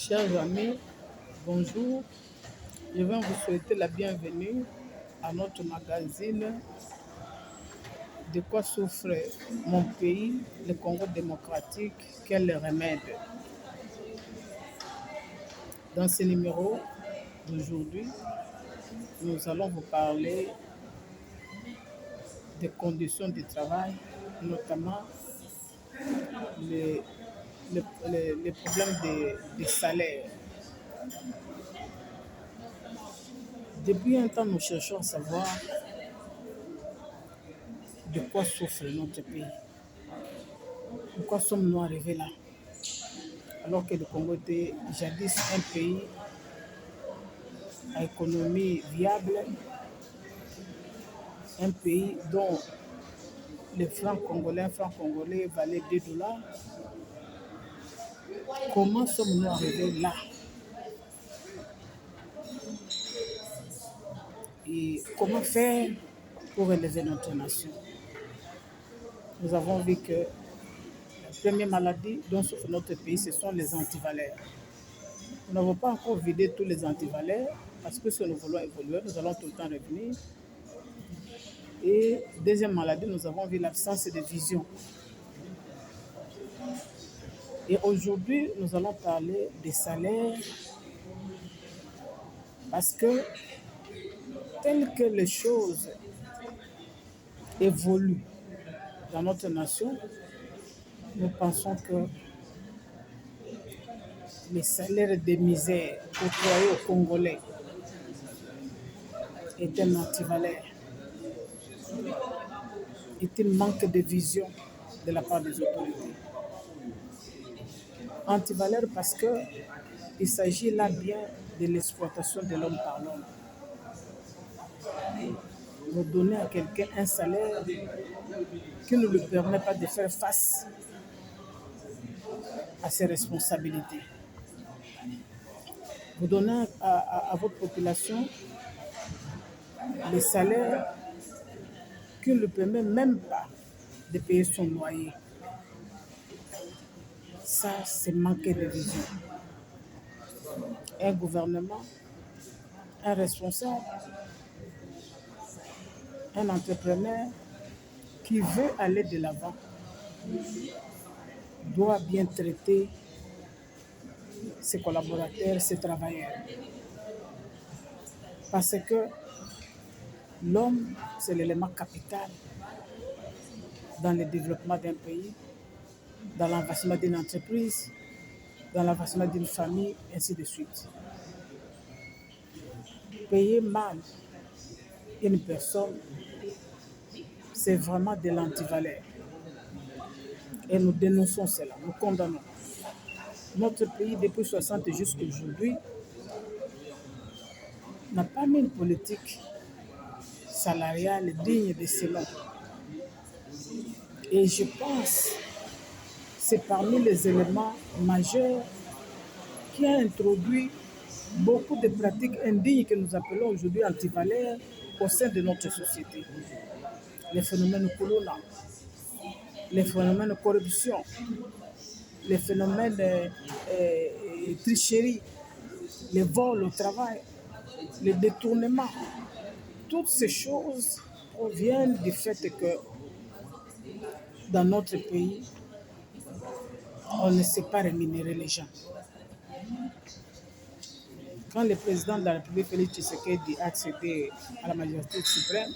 Chers amis, bonjour. Je viens vous souhaiter la bienvenue à notre magazine De quoi souffre mon pays, le Congo démocratique, quel remède. Dans ce numéro d'aujourd'hui, nous allons vous parler des conditions de travail, notamment les, les problèmes de salaire. Depuis un temps, nous cherchons à savoir de quoi souffre notre pays. Pourquoi sommes-nous arrivés là? Alors que le Congo était jadis un pays à économie viable, un pays dont le franc congolais valait 2 dollars. Comment sommes-nous arrivés là? Et comment faire pour élever notre nation? Nous avons vu que la première maladie dont souffre notre pays, ce sont les antivaleurs. Nous n'avons pas encore vidé tous les antivaleurs parce que si nous voulons évoluer, nous allons tout le temps revenir. Et deuxième maladie, nous avons vu l'absence de vision. Et aujourd'hui, nous allons parler des salaires parce que telles que les choses évoluent dans notre nation, nous pensons que les salaires de misère octroyés aux Congolais est un antivaleur, est un manque de vision de la part des autorités. Antivaleur parce qu'il s'agit là bien de l'exploitation de l'homme par l'homme. Vous donnez à quelqu'un un salaire qui ne lui permet pas de faire face à ses responsabilités. Vous donnez à votre population les salaires qui ne lui permettent même pas de payer son loyer. Ça, c'est manquer de vision. Un gouvernement, un responsable, un entrepreneur qui veut aller de l'avant doit bien traiter ses collaborateurs, ses travailleurs. Parce que l'homme, c'est l'élément capital dans le développement d'un pays, dans l'avancement d'une entreprise, dans l'avancement d'une famille, ainsi de suite. Payer mal une personne, c'est vraiment de l'antivaleur. Et nous dénonçons cela, nous condamnons. Notre pays, depuis 60 jusqu'à aujourd'hui, n'a pas mis une politique salariale digne de ce nom. Et je pense que c'est parmi les éléments majeurs qui a introduit beaucoup de pratiques indignes que nous appelons aujourd'hui antivaleurs au sein de notre société. Les phénomènes coloniaux, les phénomènes de corruption, les phénomènes de tricherie, les vols au travail, les détournements. Toutes ces choses proviennent du fait que dans notre pays, on ne sait pas rémunérer les gens. Quand le président de la République, Félix Tshisekedi, a accédé à la majorité suprême,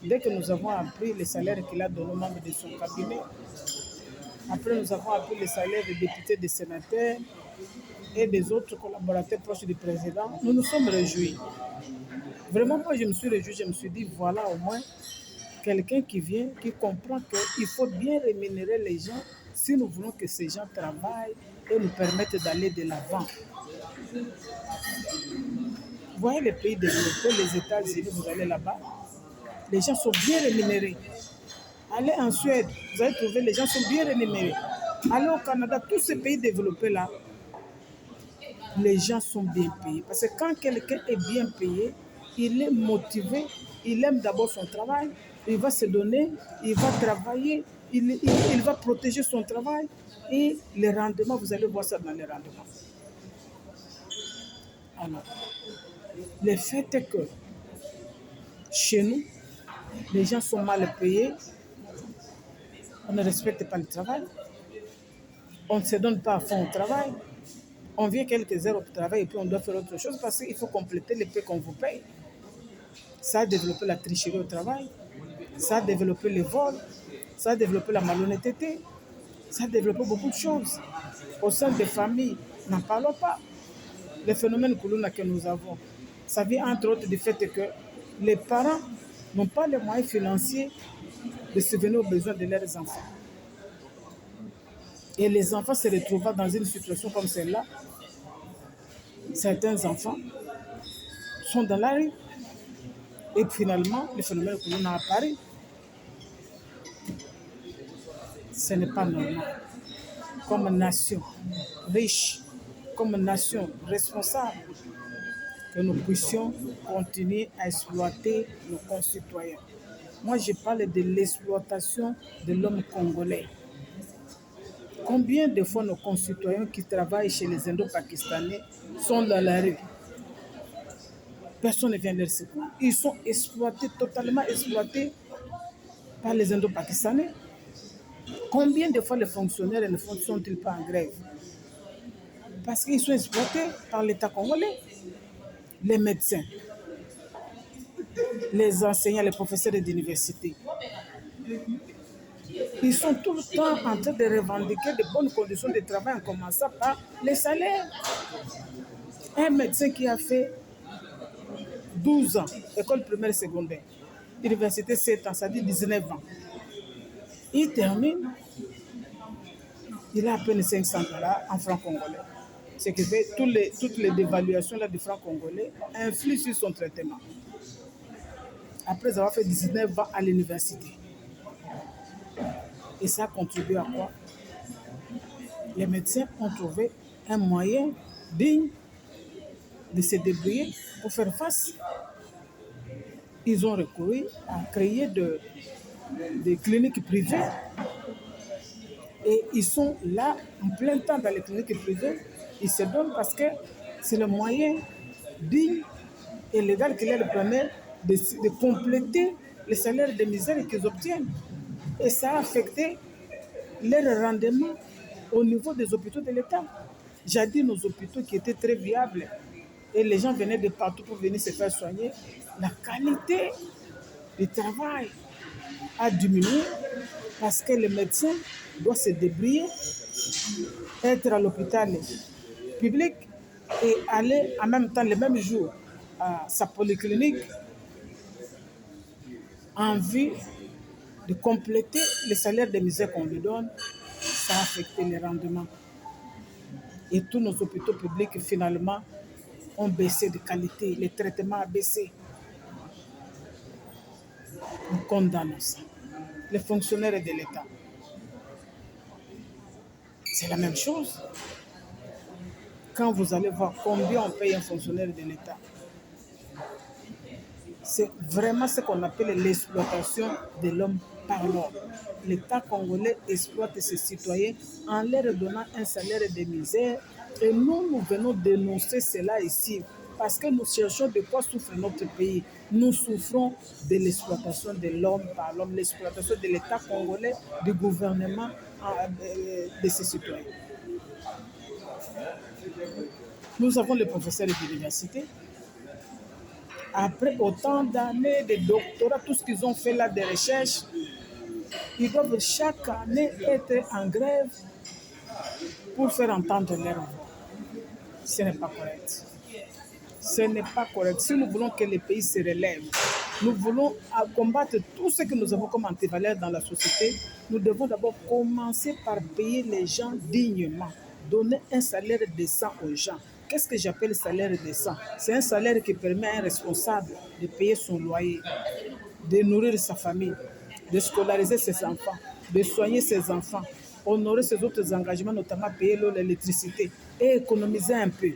dès que nous avons appris les salaires qu'il a donnés aux membres de son cabinet, après nous avons appris les salaires des députés, des sénateurs et des autres collaborateurs proches du président, nous nous sommes réjouis. Vraiment, moi, je me suis réjoui, je me suis dit, voilà au moins quelqu'un qui vient, qui comprend qu'il faut bien rémunérer les gens si nous voulons que ces gens travaillent et nous permettent d'aller de l'avant. Vous voyez les pays développés, les États-Unis, vous allez là-bas, les gens sont bien rémunérés. Allez en Suède, vous allez trouver les gens sont bien rémunérés. Allez au Canada, tous ces pays développés-là, les gens sont bien payés. Parce que quand quelqu'un est bien payé, il est motivé, il aime d'abord son travail, il va se donner, il va travailler, il va protéger son travail et les rendements, vous allez voir ça dans les rendements. Alors, le fait est que chez nous, les gens sont mal payés, on ne respecte pas le travail, on ne se donne pas à fond au travail, on vient quelques heures au travail et puis on doit faire autre chose parce qu'il faut compléter les paix qu'on vous paye. Ça a développé la tricherie au travail, ça a développé le vol, ça a développé la malhonnêteté, ça a développé beaucoup de choses. Au sein des familles, n'en parlons pas. Le phénomène Koulouna que nous avons, ça vient entre autres du fait que les parents n'ont pas les moyens financiers de subvenir aux besoins de leurs enfants. Et les enfants se retrouvent dans une situation comme celle-là. Certains enfants sont dans la rue. Et finalement, le phénomène Koulouna apparaît. Ce n'est pas normal. Comme nation riche, comme nation responsable, que nous puissions continuer à exploiter nos concitoyens. Moi, je parle de l'exploitation de l'homme congolais. Combien de fois nos concitoyens qui travaillent chez les Indo-Pakistanais sont dans la rue? Personne ne vient leur secours. Ils sont exploités, totalement exploités par les Indo-Pakistanais. Combien de fois les fonctionnaires ne sont-ils pas en grève? Parce qu'ils sont exploités par l'État congolais. Les médecins, les enseignants, les professeurs d'université, ils sont tout le temps en train de revendiquer de bonnes conditions de travail en commençant par les salaires. Un médecin qui a fait 12 ans, école primaire et secondaire, université 7 ans, ça dit 19 ans. Il termine, il a à peine $500 en francs congolais. Ce qui fait toutes les dévaluations là, du franc congolais influent sur son traitement. Après avoir fait 19 ans à l'université. Et ça contribue à quoi? Les médecins ont trouvé un moyen digne de se débrouiller pour faire face. Ils ont recouru à créer des cliniques privées. Et ils sont là en plein temps dans les cliniques privées. Ils se donnent parce que c'est le moyen digne et légal qui leur permet de compléter les salaires de misère qu'ils obtiennent. Et ça a affecté leur rendement au niveau des hôpitaux de l'État. Jadis, nos hôpitaux qui étaient très viables et les gens venaient de partout pour venir se faire soigner, la qualité du travail a diminué parce que le médecin doit se débrouiller, être à l'hôpital public et aller en même temps, le même jour, à sa polyclinique en vue de compléter les salaires de misère qu'on lui donne. Ça a affecté les rendements. Et tous nos hôpitaux publics, finalement, ont baissé de qualité. Le traitement a baissé. Nous condamnons ça. Les fonctionnaires de l'État. C'est la même chose. Quand vous allez voir combien on paye un fonctionnaire de l'État, c'est vraiment ce qu'on appelle l'exploitation de l'homme par l'homme. L'État congolais exploite ses citoyens en leur donnant un salaire de misère. Et nous venons dénoncer cela ici parce que nous cherchons de quoi souffre notre pays. Nous souffrons de l'exploitation de l'homme par l'homme, l'exploitation de l'État congolais, du gouvernement de ses citoyens. Nous avons les professeurs d'université. Après autant d'années de doctorat, tout ce qu'ils ont fait là de recherche, ils doivent chaque année être en grève pour faire entendre leur voix. Ce n'est pas correct. Ce n'est pas correct. Si nous voulons que le pays se relève, nous voulons combattre tout ce que nous avons comme antivaleurs dans la société, nous devons d'abord commencer par payer les gens dignement, donner un salaire décent aux gens. Qu'est-ce que j'appelle salaire décent? C'est un salaire qui permet à un responsable de payer son loyer, de nourrir sa famille, de scolariser ses enfants, de soigner ses enfants, honorer ses autres engagements, notamment payer l'eau, l'électricité et économiser un peu.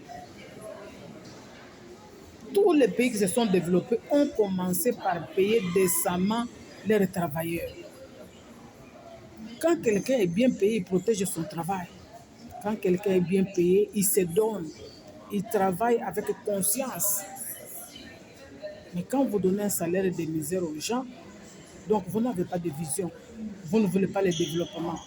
Tous les pays qui se sont développés ont commencé par payer décemment leurs travailleurs. Quand quelqu'un est bien payé, il protège son travail. Quand quelqu'un est bien payé, il se donne. ils travaillent avec conscience. Mais quand vous donnez un salaire de misère aux gens, donc vous n'avez pas de vision. Vous ne voulez pas le développement.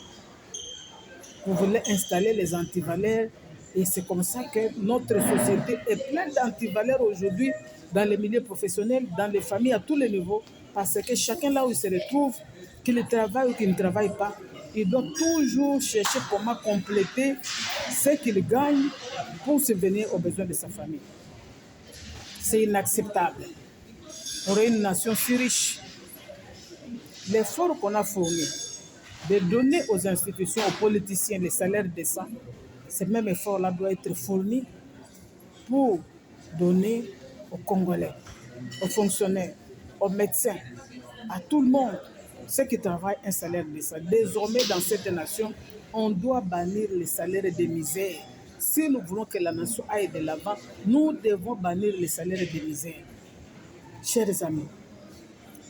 Vous voulez installer les antivaleurs. Et c'est comme ça que notre société est pleine d'antivaleurs aujourd'hui dans les milieux professionnels, dans les familles, à tous les niveaux. Parce que chacun là où il se retrouve, qu'il travaille ou qu'il ne travaille pas, il doit toujours chercher comment compléter ce qu'il gagne pour subvenir aux besoins de sa famille. C'est inacceptable. On aurait une nation si riche. L'effort qu'on a fourni de donner aux institutions, aux politiciens les salaires décents, ce même effort-là doit être fourni pour donner aux Congolais, aux fonctionnaires, aux médecins, à tout le monde, ceux qui travaillent un salaire décent. Désormais, dans cette nation, on doit bannir les salaires de misère. Si nous voulons que la nation aille de l'avant, nous devons bannir les salaires de misère. Chers amis,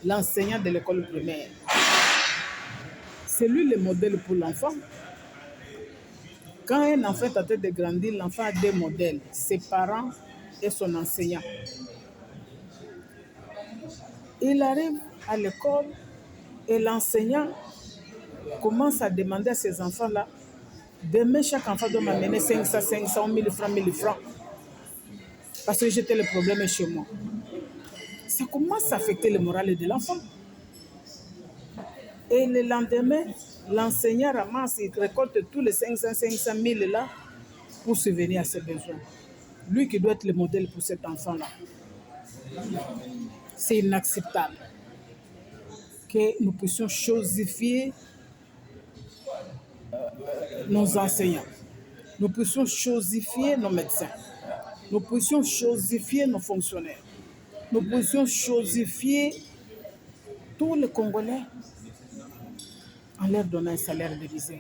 l'enseignant de l'école primaire, c'est lui le modèle pour l'enfant. Quand un enfant est en train de grandir, l'enfant a deux modèles, ses parents et son enseignant. Il arrive à l'école et l'enseignant commence à demander à ces enfants-là, demain chaque enfant doit m'amener 500, 1000 francs, 1000 francs. Parce que j'étais le problème chez moi. Ça commence à affecter le moral de l'enfant. Et le lendemain, l'enseignant ramasse, il récolte tous les 500 000 là pour subvenir à ses besoins. Lui qui doit être le modèle pour cet enfant-là. C'est inacceptable que nous puissions chosifier nos enseignants. Nous puissions chosifier nos médecins. Nous puissions chosifier nos fonctionnaires. Nous puissions chosifier tous les Congolais en leur donnant un salaire de misère.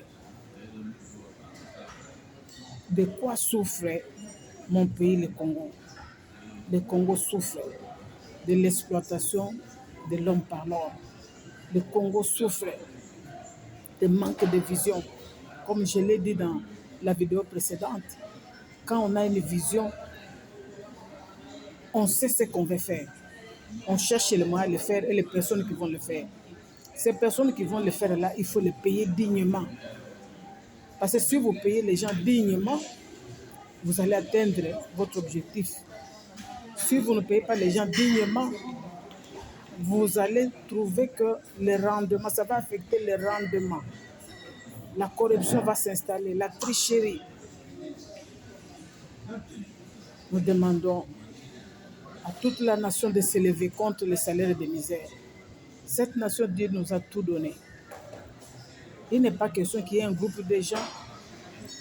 De quoi souffre mon pays, le Congo? Le Congo souffre de l'exploitation de l'homme par l'homme. Le Congo souffre de manque de vision. Comme je l'ai dit dans la vidéo précédente, quand on a une vision, on sait ce qu'on veut faire. On cherche les moyens de le faire et les personnes qui vont le faire. Ces personnes qui vont le faire là, il faut les payer dignement. Parce que si vous payez les gens dignement, vous allez atteindre votre objectif. Si vous ne payez pas les gens dignement, vous allez trouver que le rendement, ça va affecter le rendement. La corruption va s'installer, la tricherie. Nous demandons à toute la nation de se lever contre le salaire de misère. Cette nation, Dieu nous a tout donné. Il n'est pas question qu'il y ait un groupe de gens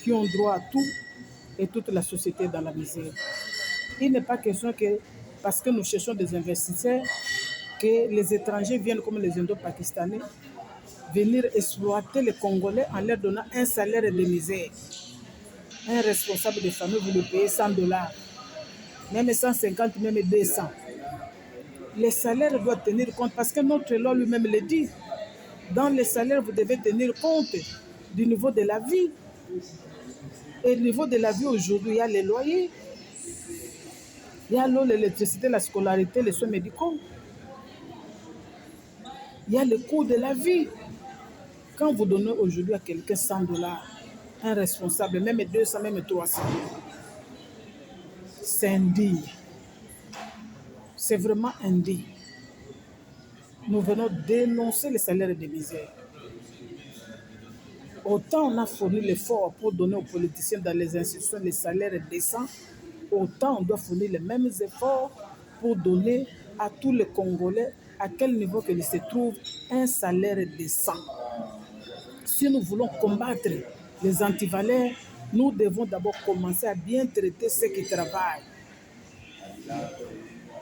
qui ont droit à tout et toute la société dans la misère. Il n'est pas question que, parce que nous cherchons des investisseurs, que les étrangers viennent comme les Indo-Pakistanais, venir exploiter les Congolais en leur donnant un salaire de misère. Un responsable de famille, vous le payez $100, même 150, même 200. Les salaires doivent tenir compte, parce que notre loi lui-même le dit. Dans les salaires, vous devez tenir compte du niveau de la vie. Et le niveau de la vie aujourd'hui, il y a les loyers, il y a l'eau, l'électricité, la scolarité, les soins médicaux. Il y a le coût de la vie. Quand vous donnez aujourd'hui à quelqu'un $100, un responsable, même 200, même 300, c'est indigne. C'est vraiment indigne. Nous venons dénoncer les salaires de misère. Autant on a fourni l'effort pour donner aux politiciens dans les institutions les salaires décents, autant on doit fournir les mêmes efforts pour donner à tous les Congolais, à quel niveau qu'ils se trouvent, un salaire décent. Si nous voulons combattre les antivaleurs, nous devons d'abord commencer à bien traiter ceux qui travaillent.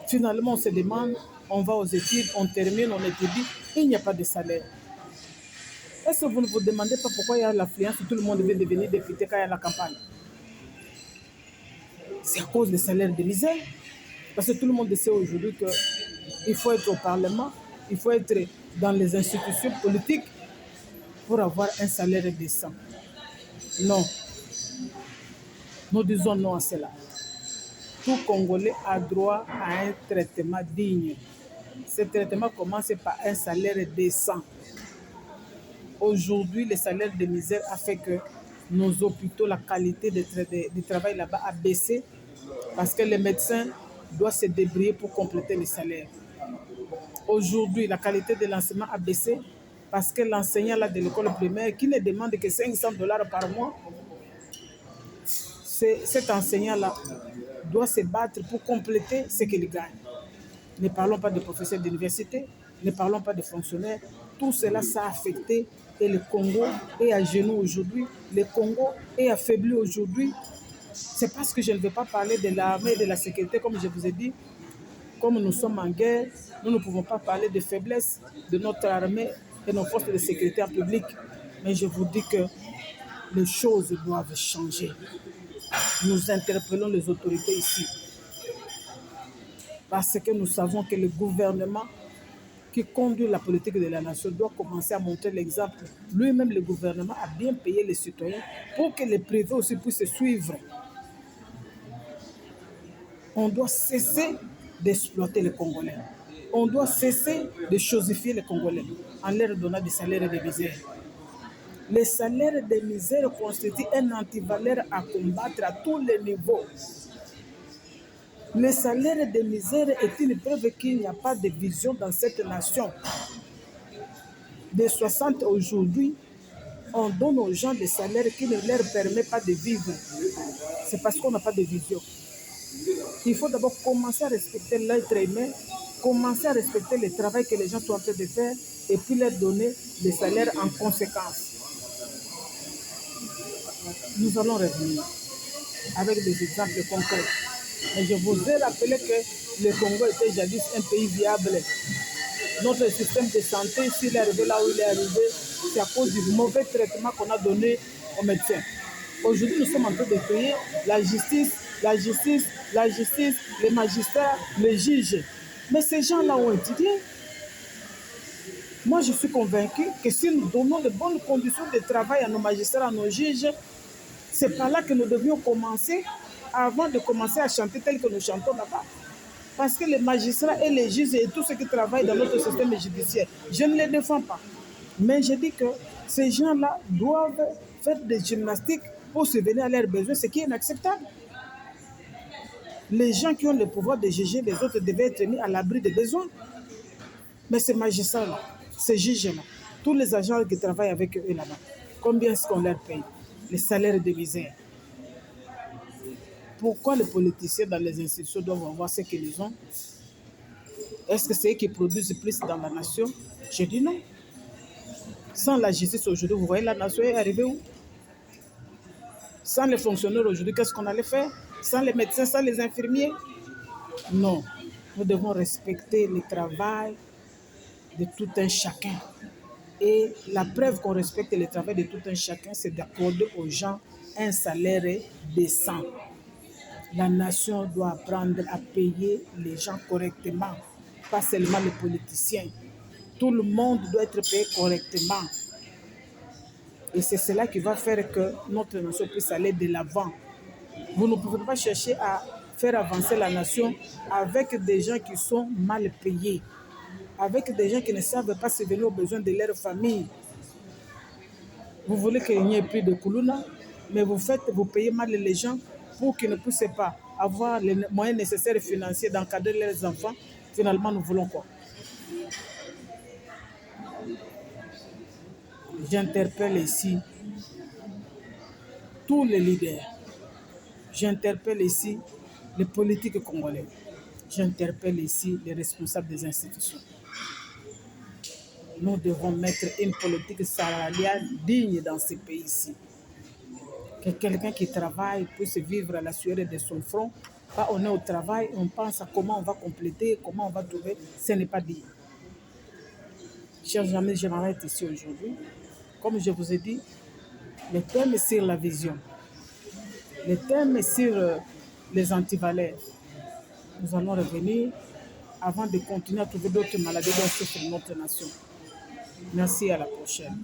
Finalement, on se demande, on va aux études, on termine, on étudie, il n'y a pas de salaire. Est-ce que vous ne vous demandez pas pourquoi il y a l'affluence, tout le monde veut devenir député quand il y a la campagne? C'est à cause des salaires de misère. Parce que tout le monde sait aujourd'hui qu'il faut être au Parlement, il faut être dans les institutions politiques pour avoir un salaire décent. Non. Nous disons non à cela. Tout Congolais a droit à un traitement digne. Ce traitement commence par un salaire décent. Aujourd'hui, le salaire de misère a fait que nos hôpitaux, la qualité du travail là-bas a baissé parce que les médecins doivent se débrouiller pour compléter les salaires. Aujourd'hui, la qualité de l'enseignement a baissé parce que l'enseignant là, de l'école primaire qui ne demande que $500 par mois, cet enseignant-là doit se battre pour compléter ce qu'il gagne. Ne parlons pas de professeurs d'université, ne parlons pas de fonctionnaires. Tout cela, ça a affecté et le Congo est à genoux aujourd'hui. Le Congo est affaibli aujourd'hui. C'est parce que je ne veux pas parler de l'armée et de la sécurité, comme je vous ai dit. Comme nous sommes en guerre, nous ne pouvons pas parler de faiblesse de notre armée et nos forces de sécurité en public. Mais je vous dis que les choses doivent changer. Nous interpellons les autorités ici. Parce que nous savons que le gouvernement qui conduit la politique de la nation doit commencer à montrer l'exemple. Lui-même, le gouvernement a bien payé les citoyens pour que les privés aussi puissent suivre. On doit cesser d'exploiter les Congolais. On doit cesser de chosifier les Congolais en leur donnant des salaires de misère. Les salaires de misère constituent un antivaleur à combattre à tous les niveaux. Le salaire de misère est une preuve qu'il n'y a pas de vision dans cette nation. De 60 aujourd'hui, on donne aux gens des salaires qui ne leur permettent pas de vivre. C'est parce qu'on n'a pas de vision. Il faut d'abord commencer à respecter l'être humain, commencer à respecter le travail que les gens sont en train de faire et puis leur donner des salaires en conséquence. Nous allons revenir avec des exemples concrets. Mais je vous ai rappelé que le Congo était jadis un pays viable. Notre système de santé, s'il est arrivé là où il est arrivé, c'est à cause du mauvais traitement qu'on a donné aux médecins. Aujourd'hui, nous sommes en train de créer la justice, les magistrats, les juges. Mais ces gens-là ont étudié. Moi, je suis convaincu que si nous donnons de bonnes conditions de travail à nos magistrats, à nos juges, c'est par là que nous devions commencer avant de commencer à chanter tel que nous chantons là-bas. Parce que les magistrats et les juges et tous ceux qui travaillent dans notre système judiciaire, je ne les défends pas. Mais je dis que ces gens-là doivent faire des gymnastiques pour subvenir à leurs besoins, ce qui est inacceptable. Les gens qui ont le pouvoir de juger les autres devaient être mis à l'abri des besoins. Mais ces magistrats-là, ces juges-là, tous les agents qui travaillent avec eux là-bas, combien est-ce qu'on leur paye? Les salaires de misère. Pourquoi les politiciens dans les institutions doivent avoir ce qu'ils ont? Est-ce que c'est eux qui produisent plus dans la nation? Je dis non. Sans la justice aujourd'hui, vous voyez la nation est arrivée où? Sans les fonctionnaires aujourd'hui, qu'est-ce qu'on allait faire? Sans les médecins, sans les infirmiers? Non. Nous devons respecter le travail de tout un chacun. Et la preuve qu'on respecte le travail de tout un chacun, c'est d'accorder aux gens un salaire décent. La nation doit apprendre à payer les gens correctement, pas seulement les politiciens. Tout le monde doit être payé correctement. Et c'est cela qui va faire que notre nation puisse aller de l'avant. Vous ne pouvez pas chercher à faire avancer la nation avec des gens qui sont mal payés, avec des gens qui ne savent pas subvenir aux besoins de leur famille. Vous voulez qu'il n'y ait plus de Koulouna, mais vous payez mal les gens pour qu'ils ne puissent pas avoir les moyens nécessaires et financiers d'encadrer leurs enfants. Finalement, nous voulons quoi? J'interpelle ici tous les leaders. J'interpelle ici les politiques congolais. J'interpelle ici les responsables des institutions. Nous devons mettre une politique salariale digne dans ce pays-ci. Que quelqu'un qui travaille puisse vivre à la sueur de son front. Pas on est au travail, on pense à comment on va compléter, comment on va trouver. Ce n'est pas dit. Chers amis, je m'arrête ici aujourd'hui. Comme je vous ai dit, le thème est sur la vision. Le thème est sur les antivaleurs. Nous allons revenir avant de continuer à trouver d'autres maladies dans notre nation. Merci, à la prochaine.